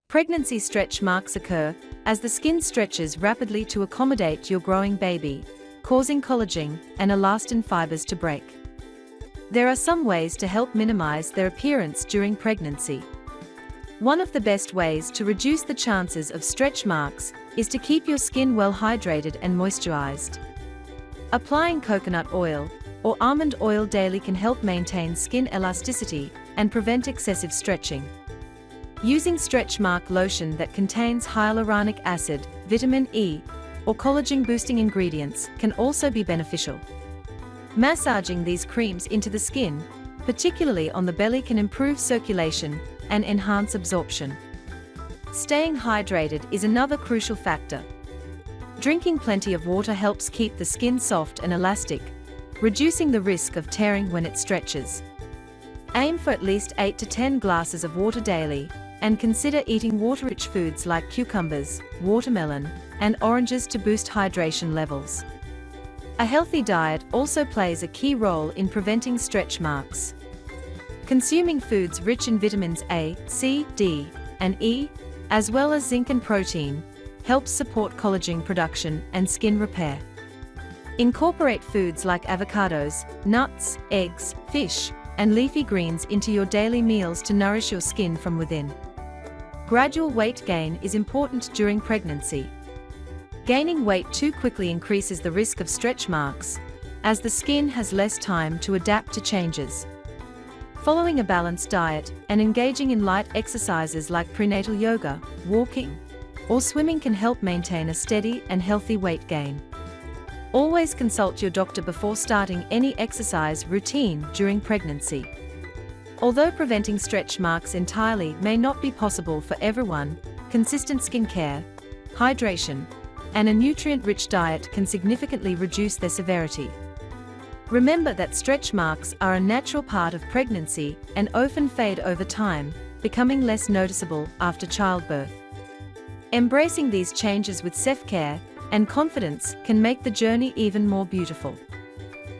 Pregnancy stretch marks occur as the skin stretches rapidly to accommodate your growing baby, causing collagen and elastin fibers to break. There are some ways to help minimize their appearance during pregnancy. One of the best ways to reduce the chances of stretch marks is to keep your skin well hydrated and moisturized. Applying coconut oil or almond oil daily can help maintain skin elasticity and prevent excessive stretching. Using stretch mark lotion that contains hyaluronic acid, vitamin E, or collagen-boosting ingredients can also be beneficial. Massaging these creams into the skin, particularly on the belly, can improve circulation and enhance absorption. Staying hydrated is another crucial factor. Drinking plenty of water helps keep the skin soft and elastic, reducing the risk of tearing when it stretches. Aim for at least 8 to 10 glasses of water daily, and consider eating water-rich foods like cucumbers, watermelon, and oranges to boost hydration levels. A healthy diet also plays a key role in preventing stretch marks. Consuming foods rich in vitamins A, C, D, and E, as well as zinc and protein, helps support collagen production and skin repair. Incorporate foods like avocados, nuts, eggs, fish, and leafy greens into your daily meals to nourish your skin from within. Gradual weight gain is important during pregnancy. Gaining weight too quickly increases the risk of stretch marks, as the skin has less time to adapt to changes. Following a balanced diet and engaging in light exercises like prenatal yoga, walking, or swimming can help maintain a steady and healthy weight gain. Always consult your doctor before starting any exercise routine during pregnancy. Although preventing stretch marks entirely may not be possible for everyone, consistent skincare, hydration, and a nutrient-rich diet can significantly reduce their severity. Remember that stretch marks are a natural part of pregnancy and often fade over time, becoming less noticeable after childbirth. Embracing these changes with self-care and confidence can make the journey even more beautiful.